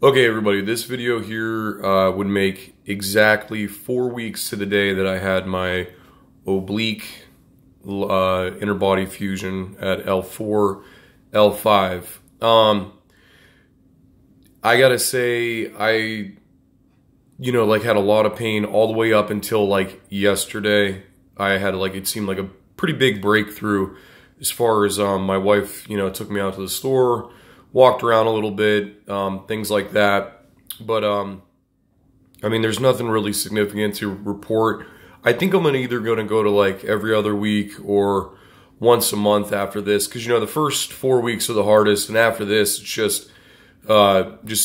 Okay, everybody, this video here would make exactly 4 weeks to the day that I had my oblique inner body fusion at L4, L5. I gotta say, I had a lot of pain all the way up until like yesterday. I had it seemed like a pretty big breakthrough as far as my wife, took me out to the store, walked around a little bit, things like that. But, I mean, there's nothing really significant to report. I think I'm either going to go to like every other week or once a month after this. Because, the first 4 weeks are the hardest. And after this, it's just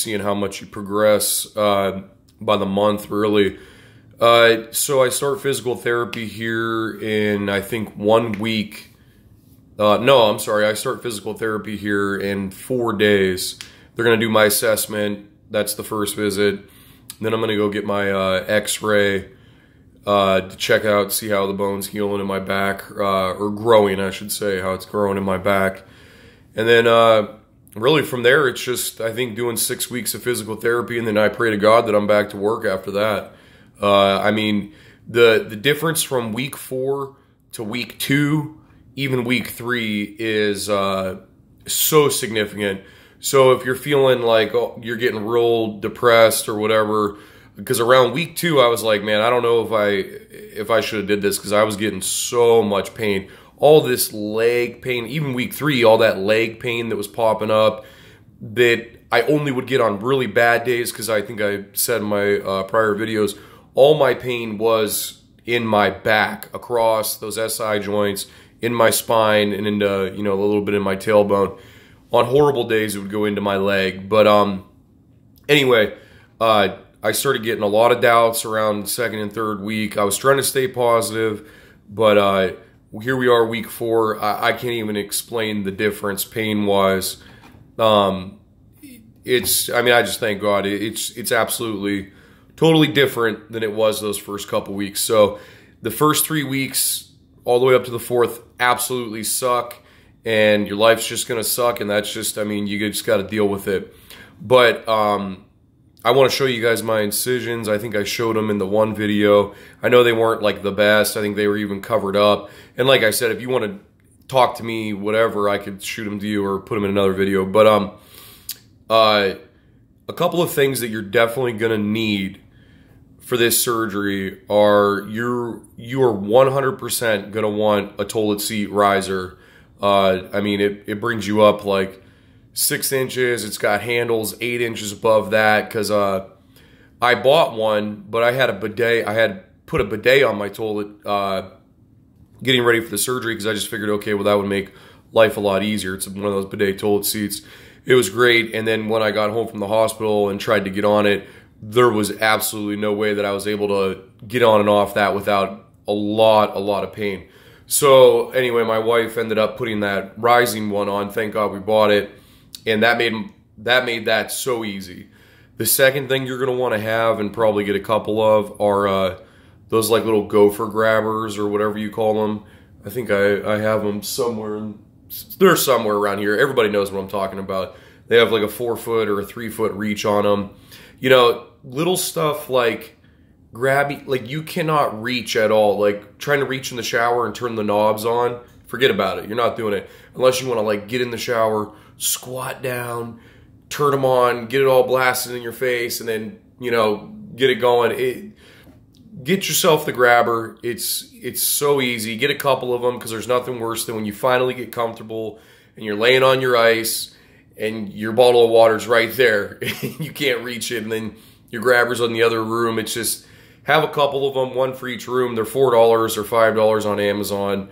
seeing how much you progress by the month, really. So I start physical therapy here in, I think, 1 week. No, I'm sorry. I start physical therapy here in 4 days. They're going to do my assessment. That's the first visit. Then I'm going to go get my x-ray to check out, see how the bone's healing in my back, or growing, I should say, how it's growing in my back. And then really from there, it's just, I think, doing 6 weeks of physical therapy, and then I pray to God that I'm back to work after that. I mean, the difference from week 4 to week 2, even week 3 is so significant. So if you're feeling like you're getting real depressed or whatever, because around week 2 I was like, man, I don't know if I should have did this, because I was getting so much pain. All this leg pain, even week 3, all that leg pain that was popping up that I only would get on really bad days, because I think I said in my prior videos, all my pain was in my back, across those SI joints, in my spine, and into, a little bit in my tailbone. On horrible days, it would go into my leg. But anyway, I started getting a lot of doubts around the 2nd and 3rd week. I was trying to stay positive, but here we are, week 4. I can't even explain the difference pain-wise. I just thank God. It's absolutely, totally different than it was those first couple weeks. So the first 3 weeks, all the way up to the 4th, absolutely suck, and your life's just gonna suck, and that's just, you just gotta deal with it. But I want to show you guys my incisions. I think I showed them in the one video. I know they weren't like the best. I think they were even covered up. And like I said, if you want to talk to me, whatever, I could shoot them to you or put them in another video. But a couple of things that you're definitely gonna need for this surgery are you are 100% gonna want a toilet seat riser. It brings you up like 6 inches. It's got handles 8 inches above that, because I bought one, but I had a bidet. I had put a bidet on my toilet getting ready for the surgery, because I just figured, okay, well, that would make life a lot easier. It's one of those bidet toilet seats. It was great. And then when I got home from the hospital and tried to get on it, there was absolutely no way that I was able to get on and off that without a lot of pain. So anyway, my wife ended up putting that rising one on. Thank God we bought it. And that made that so easy. The second thing you're going to want to have, and probably get a couple of, are those like little gopher grabbers, or whatever you call them. I think I have them somewhere. They're somewhere around here. Everybody knows what I'm talking about. They have like a 4-foot or a 3-foot reach on them. Little stuff like grabbing, like you cannot reach at all. Like trying to reach in the shower and turn the knobs on, forget about it. You're not doing it unless you want to like get in the shower, squat down, turn them on, get it all blasted in your face, and then, get it going. Get yourself the grabber. It's so easy. Get a couple of them, because there's nothing worse than when you finally get comfortable and you're laying on your ice and your bottle of water's right there. You can't reach it, and then your grabber's in the other room. It's just, have a couple of them, one for each room. They're $4 or $5 on Amazon.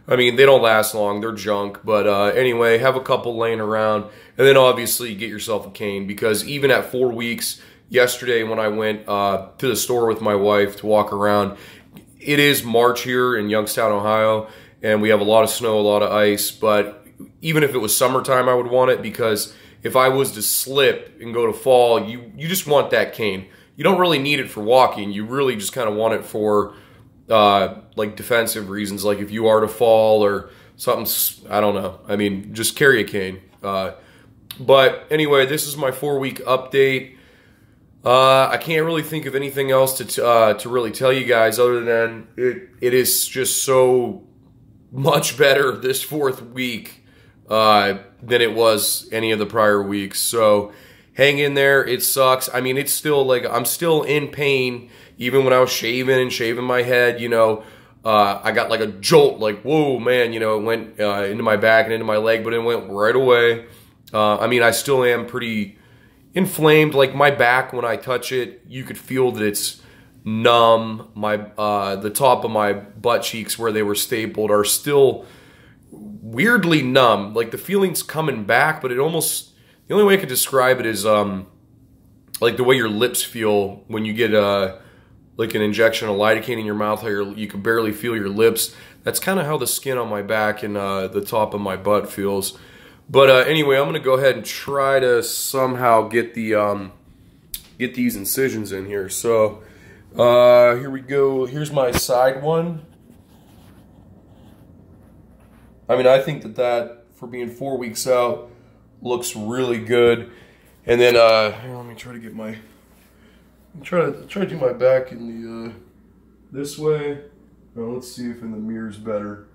They don't last long. They're junk. But anyway, have a couple laying around. And then obviously get yourself a cane, because even at 4 weeks, yesterday when I went to the store with my wife to walk around, it is March here in Youngstown, Ohio, and we have a lot of snow, a lot of ice. But even if it was summertime, I would want it, because if I was to slip and go to fall, you just want that cane. You don't really need it for walking. You really just kind of want it for like defensive reasons, like if you are to fall or something, I don't know. Just carry a cane. But anyway, this is my 4-week update. I can't really think of anything else to really tell you guys other than it is just so much better this 4th week than it was any of the prior weeks. So hang in there. It sucks. I mean, it's still like I'm still in pain even when I was shaving my head. You know, I got like a jolt, like whoa, man. You know, it went into my back and into my leg, but it went right away. I mean, I still am pretty inflamed. Like my back, when I touch it, you could feel that it's numb. My the top of my butt cheeks where they were stapled are still weirdly numb. Like the feeling's coming back, but it almost, the only way I could describe it is like the way your lips feel when you get like an injection of lidocaine in your mouth, how you can barely feel your lips. That's kind of how the skin on my back and the top of my butt feels. But anyway, I'm going to go ahead and try to somehow get the get these incisions in here. So here we go. Here's my side one. I mean, I think that for being 4 weeks out looks really good. And then here, let me try to get my try to do my back in the this way. Well, let's see if in the mirror's better.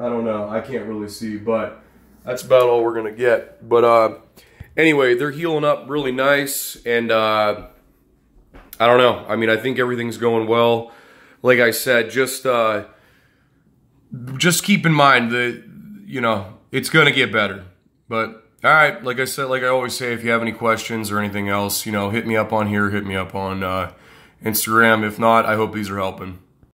I don't know. I can't really see, but that's about all we're gonna get. But anyway, they're healing up really nice, and I don't know. I mean, I think everything's going well. Like I said, just keep in mind that, you know, it's gonna get better. But all right, like I said, like I always say, if you have any questions or anything else, you know, hit me up on here, hit me up on Instagram. If not, I hope these are helping.